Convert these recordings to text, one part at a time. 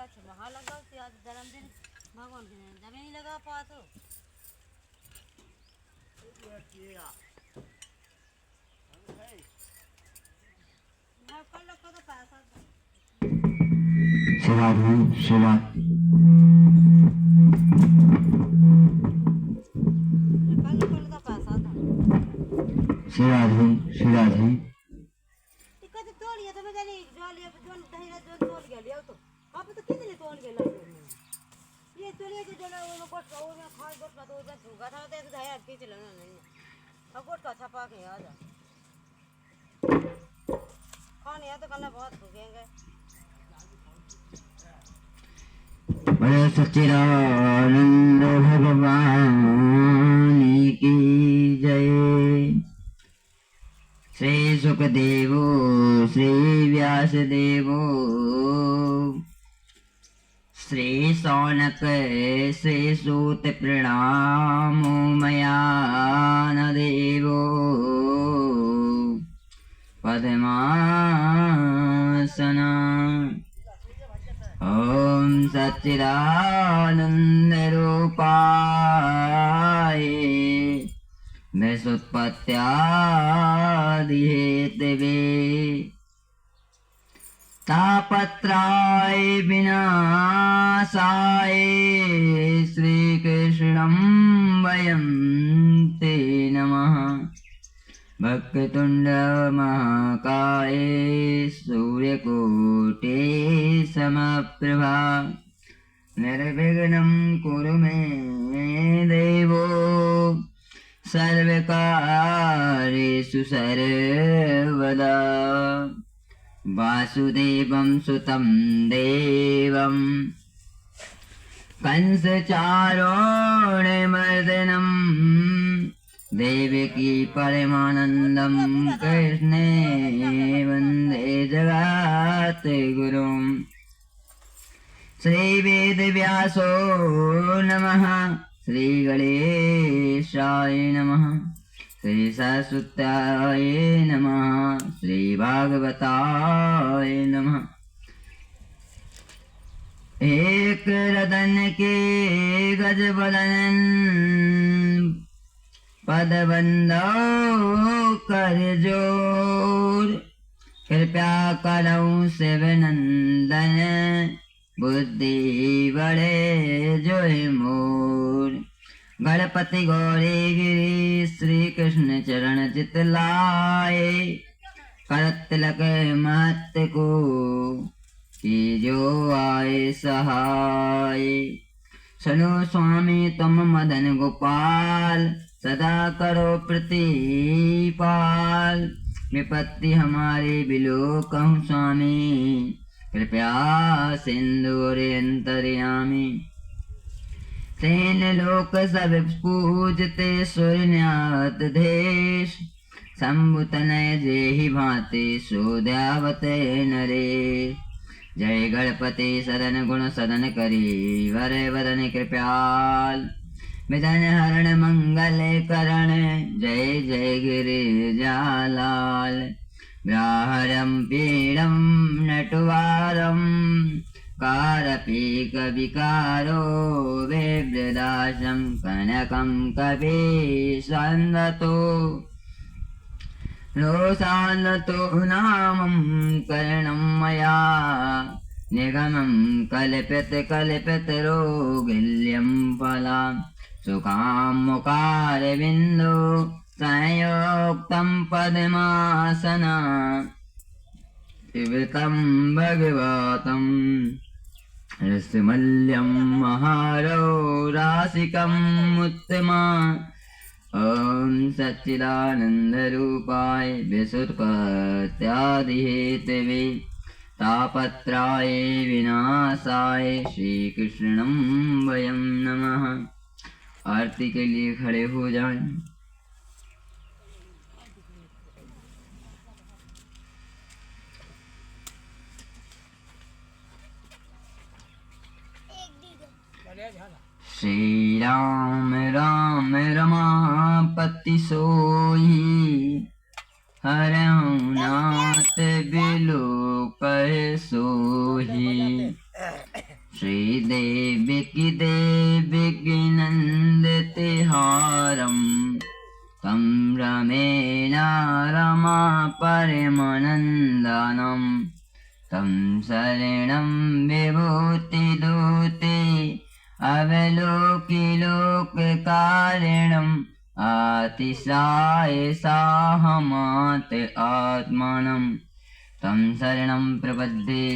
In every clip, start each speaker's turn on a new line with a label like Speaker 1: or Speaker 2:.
Speaker 1: वहाँ लगा आज जन्मदिन भगवान के जमीन नहीं लगा पा तो कल रखो तो पैसा
Speaker 2: सेवा सेवा
Speaker 1: कल रखो तो पैसा था
Speaker 2: शिवाजी शिवाजी
Speaker 1: टिकट तोड़ लिया तो मैं जानी जो लिया जो दही ना जो तोड़ गया लिया तो आप तो कितने तोड़ गया ये तोड़िए जो जो वो कोट वो में खास कोट का तो उधर सुगा था तो दही हट के चलना नहीं अब कोट का छपा के आ जा खाने या तो कल बहुत भूखेंगे
Speaker 2: बोलो सच्चिदानंद भगवान की जय। श्री सुखदेवो श्री व्यासदेवो श्री सौनक श्री सूत प्रणामो मया न देवो पद्मासना ओम सच्चिदानंद रूपाय विसुत्पत्त्यादिहेतवे तापत्राय विनाशाय श्रीकृष्णं वयं ते नमः। वक्रतुंड महाकाय सूर्यकोटि समप्रभा निर्विघ्नं कुरु मे देवो सर्वकार्येषु सर्वदा। वासुदेवं सुतं देवं कंसचारोणमर्दनं देवकी परमानन्दं कृष्णे वन्दे जगद्गुरुं। श्रीवेदव्यासो नमः श्रीगणेशाय नमः श्रीसरस्वत्याय नमः श्रीभागवताय नमः। एक रतन के गजबदन पदबंदो कर जोर कृपया करो शिवनंदन बुद्धि बड़े जोय मोर। गणपति गौरी गिरी श्री कृष्ण चरण चित लाए करत तिलक महत को की जो आए सहाय। सुनो स्वामी तुम मदन गोपाल सदा करो प्रतिपाल। विपत्ति हमारे बिलो कहूँ स्वामी कृपया सिंधु अंतर्यामी। तीन लोक सब पूजते सुरन्यात देश शंभुतनय जेहि भांति सोद्यावते नरे। जय गणपति सदन गुण सदन करी वर वदन कृपाल विधन हरण मंगल करण जय जय गिरिजालाल। व्याहरं पीडं नटवारं कारपीक विकारो विव्रदाशं कनकं कपीशन्दतो रोषानतो नामं करणं मया निगमं कल्पितरोगिल्यं फलां सुखां मुखारविन्दो संयोक्तं पद्मासना पिबतं भगवतं रसमल्यं महारो रासिकम् उत्तमा। ओम सच्चिदानंद रूपाय विसुत्पत्त्यादिहेतवे तापत्राय विनाशाय श्री कृष्णं वयं नमः। आरती के लिए खड़े हो जाएं। श्री राम राम रमापति सोई हरहु नाथ बिलो कर सोही। श्रीदेविकी देविकी नन्दितिहारम् तं रमेण रमा परमानन्दनं तं शरणं विभूतिदूते अवलोकिलोककारिणम् अतिशाय साहमात आत्मानं तं शरणं प्रपद्ये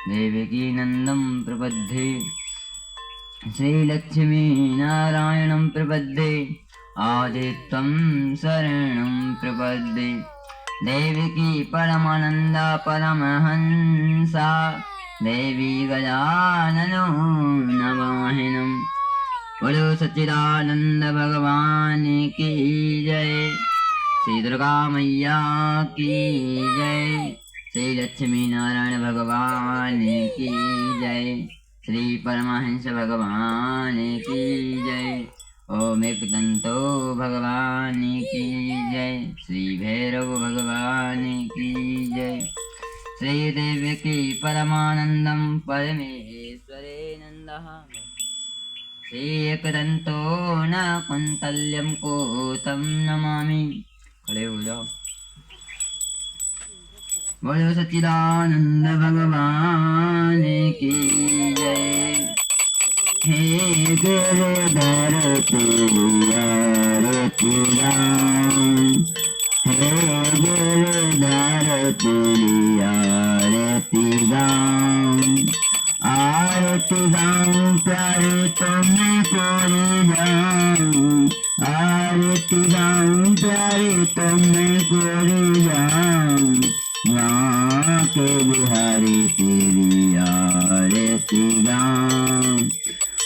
Speaker 2: देवकी नन्दं प्रपद्ये श्रीलक्ष्मीनारायणं प्रपद्ये आदित्यं शरणं प्रपद्ये देवकी परमानन्दा परमहंसा देवी गजाननो नमाहिनं बोलो सच्चिदानंद भगवान की जय। श्री दुर्गा मैया की जय। श्री लक्ष्मी नारायण भगवान की जय। श्री परमहंस भगवान की जय। ओम एकदंतो भगवान की जय। श्री भैरव भगवान की जय। श्री देवकी परमानंदं परमेश्वरे नंदः श्री एकदंतो न कुंतल्यं कोतं नमामि। खड़े हो जाओ। बोलो सच्चिदानंद भगवान की जय। हे गिरधर तेरी आरती गाऊं, हे गिरधर तेरी आरती गाऊं, आरती गाऊं प्यारे तुम्हें कोरी जाऊं, आरती गाऊं प्यारे तुम्हें कोरी जाऊं, माँ के बिहारी तेरी आरती गाऊं,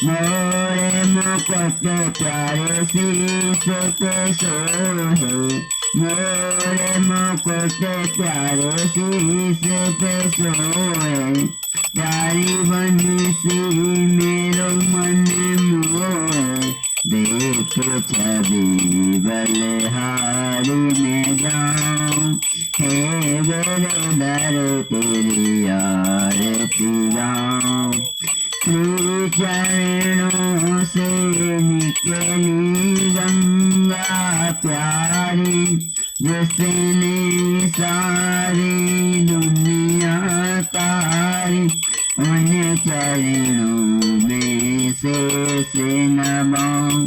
Speaker 2: मोरे मुकुट प्यारे शीश पे सोहे, मोरे मुकुट प्यारे शीश पे सोए, प्यारी बंसी मेरो मन मोहे, देख छवि बलिहारी में जाऊं, हे गिरधर तेरी आरती गाऊं, श्री चरणों से निकली गंगा प्यारी, जिसने सारी दुनिया तारी, उन चरणों में शीश नवाऊं,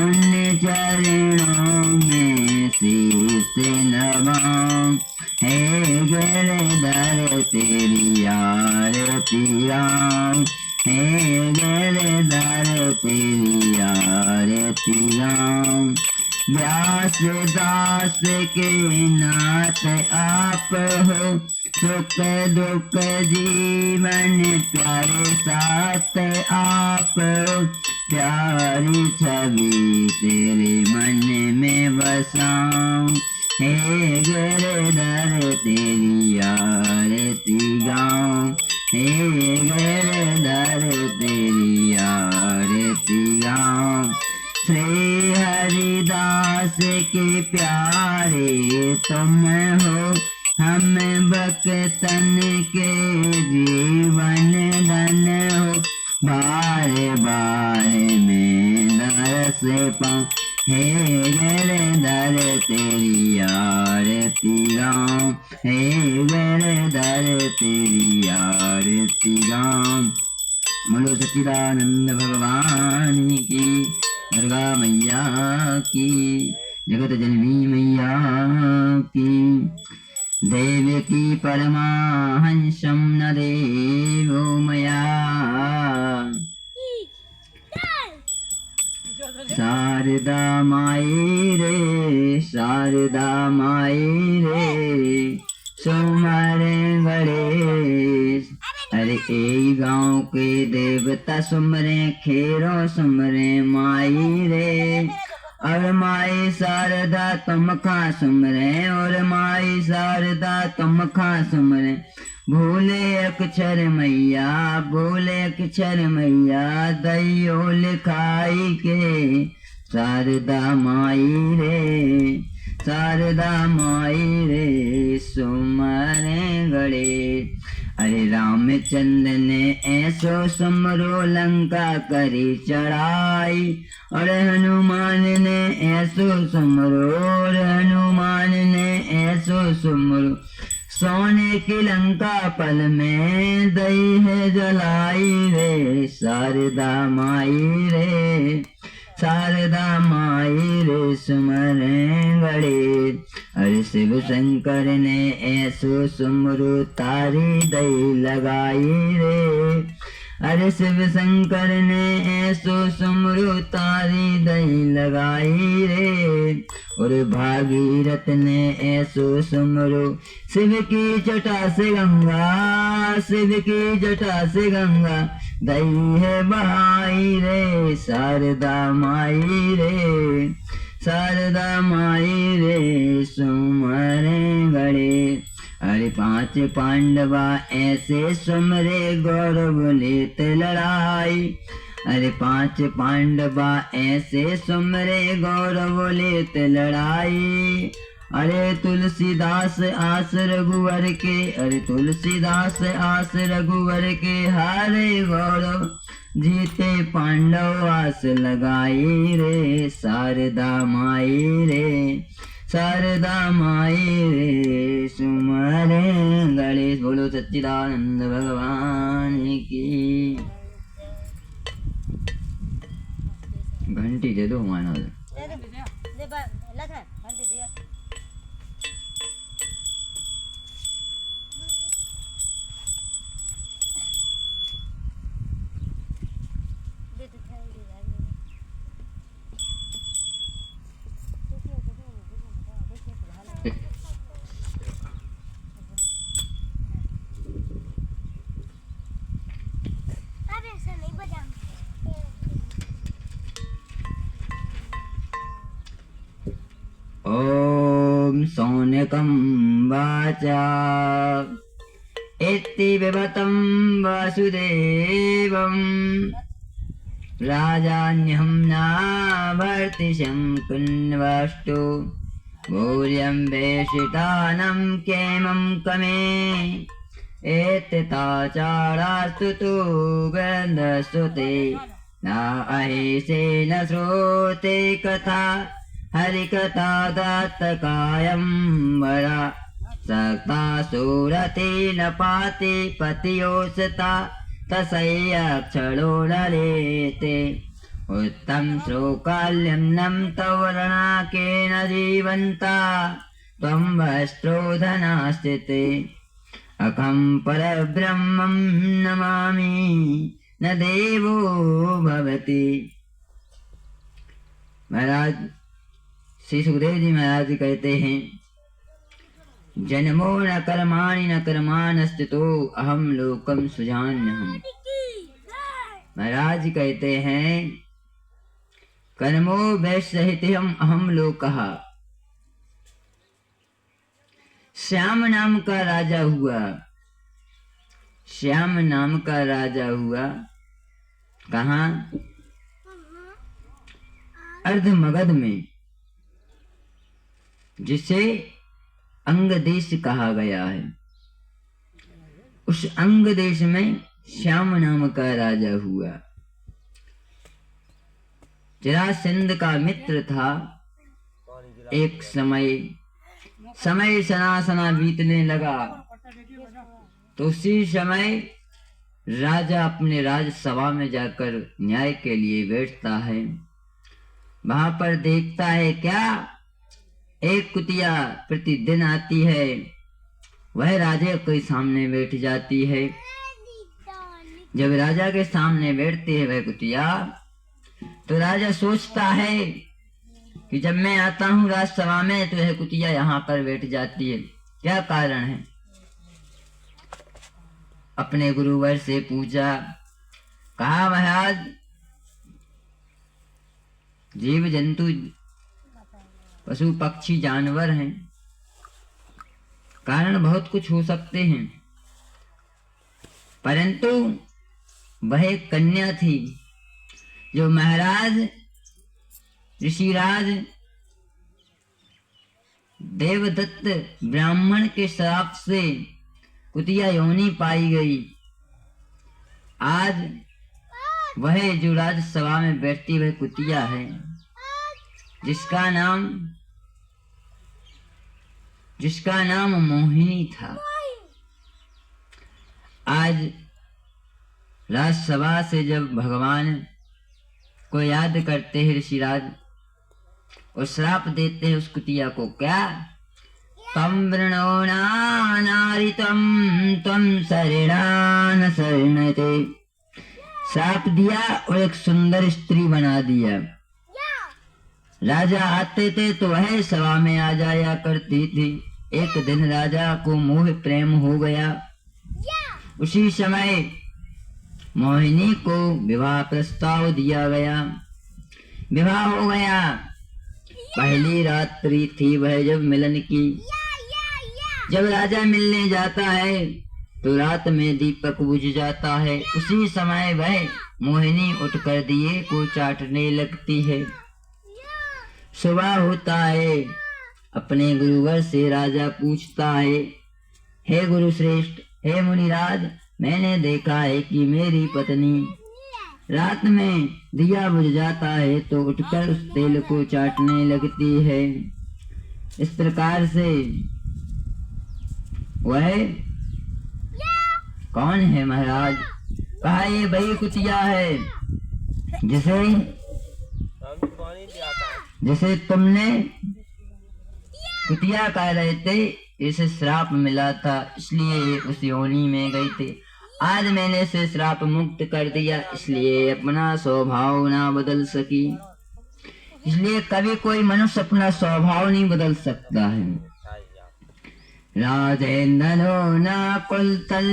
Speaker 2: उन चरणों में शीश नवाऊं, हे गिरधर तेरी आरती गाऊं, हे गिरधर तेरी आरती गाऊं, व्यास दास के नाथ आप हो, सुख दुख जीवन प्यारे साथ आप हो, प्यारी छवि तेरे मन में बसाऊं, हे गिरधर तेरी आरती गाऊं, हे गिरधर तेरी आरती गाऊं, श्री हरिदास के प्यारे तुम हो, हम भक्तन के जीवन धन हो, बारे बारे में दरस पाऊं, हे गिरधर तेरी आरती गाऊं, हे गिरधर तेरी आरती गाऊं। बोलो सच्चिदानंद भगवान की, दुर्गा मैया की, जगत जननी मैया की, देवकी परमाहंसं न देवो मया, शारदा माई रे, शारदा माई रे, सुमरे गणेश, अरे ए गाँव के देवता सुमरे, खेरो सुमरे माई रे, और माई शारदा तुम खा सुमरे, और माई शारदा तुम खा सुमरे, भूले अक्षर मैया, भूले अक्षर मैया, दैयो लिखाई के, शारदा माई रे, शारदा माई रे, सुमरे गणेश, अरे रामचंद्र ने ऐसो सुमरो लंका करी चढ़ाई, और हनुमान ने ऐसो सुमरो, और हनुमान ने ऐसो सुमरो, सोने की लंका पल में दई है जलाई रे, शारदा माई रे, शारदा माई रे सुमरे गणे। अरे शिव शंकर ने ऐसो सुमरो तारी दई लगाई रे, अरे शिव शंकर ने ऐसो सुमरो तारी दई लगाई रे, और भागीरथ ने ऐसो सुमरो, शिव की जटा से गंगा, शिव की जटा से गंगा दई है बहाई रे, शारदा माई रे, शारदा माई रे सुमरे गणे। अरे 5 पांडवा ऐसे सुमरे गौरव लेत लड़ाई, अरे 5 पांडवा ऐसे सुमरे गौरव लेत लड़ाई, अरे तुलसीदास आस रघुवर के, अरे तुलसीदास आस रघुवर के, हारे गौरव जीते पांडव आस लगाई रे, शारदा माई रे, शारदा माई रे सुमरे गणेश। बोलो सच्चिदानंद भगवान की। घंटी दे दो मानो। ओम सौनकं वाचा इति विभतं वासुदेवं, राजान्यहं नावर्तिशं कुन्वष्टु, भूर्यं वेशितानं क्षेमं कमे, एतताचारास्तु तु गन्धस्तुते, न अहिसे न श्रोते कथा, हरिकथा दत्तकायं वरा, सक्ता सुरति न पाति पतियोषता, तस्यक्षरो नरेते, उत्तम श्लोकाल्यं नम तव रणाकेन जीवन्ता, त्वं वस्त्रो धनास्थिते, अहं परब्रह्मं नमामि न देवो भवति। महाराज श्री सुखदेव जी महाराज कहते हैं, जन्मो न कर्माणि न कर्माणस्थितो अहम लोकम सुजान्यहम्। महाराज कहते हैं, कर्मो वैसहित्यहम् अहम लोकः। श्याम नाम का राजा हुआ, श्याम नाम का राजा हुआ कहाँ? अर्ध मगध में, जिसे अंग देश कहा गया है। उस अंग देश में श्याम नाम का राजा हुआ। जरासंध का मित्र था। एक समय सना सना बीतने लगा, तो उसी समय राजा अपने राजसभा में जाकर न्याय के लिए बैठता है। वहां पर देखता है क्या, एक कुतिया प्रतिदिन आती है, वह राजा के सामने बैठ जाती है। जब राजा के सामने बैठती है वह कुतिया, तो राजा सोचता है कि जब मैं आता हूँ राजसभा में तो यह कुतिया यहाँ पर बैठ जाती है, क्या कारण है? अपने गुरुवर से पूछा, कहा महाराज जीव जंतु पशु पक्षी जानवर हैं, कारण बहुत कुछ हो सकते हैं, परंतु वह एक कन्या थी जो महाराज ऋषिराज देवदत्त ब्राह्मण के श्राप से कुतिया योनि पाई गई। आज वह जो राज्यसभा में बैठती वह कुतिया है, जिसका नाम मोहिनी था। आज राज्यसभा से जब भगवान को याद करते हैं ऋषिराज और श्राप देते हैं उस कुतिया को, क्या तम वृणो नारितम तम शरीरान शरणते, श्राप दिया और एक सुंदर स्त्री बना दिया। राजा आते थे तो वह सभा में आ जाया करती थी। एक दिन राजा को मोह प्रेम हो गया। उसी समय मोहिनी को विवाह प्रस्ताव दिया गया। विवाह हो गया। पहली रात्रि थी वह जब मिलन की। जब राजा मिलने जाता है तो रात में दीपक बुझ जाता है। उसी समय वह मोहिनी उठकर दिए को चाटने लगती है। सुबह होता है। अपने गुरुवर से राजा पूछता है, हे गुरु श्रेष्ठ, हे मुनिराज, मैंने देखा है कि मेरी पत्नी रात में दिया बुझ जाता है तो उठकर उस तेल को चाटने लगती है। इस प्रकार से वह कौन है महाराज? कहा ये वही कुतिया है जिसे तुमने कुतिया कह रहे थे। इसे श्राप मिला था इसलिए ये उस योनि में गई थी। आज मैंने इसे श्राप मुक्त कर दिया इसलिए अपना स्वभाव ना बदल सकी। इसलिए कभी कोई मनुष्य अपना स्वभाव नहीं बदल सकता है। राजेंद्र ना कुल तल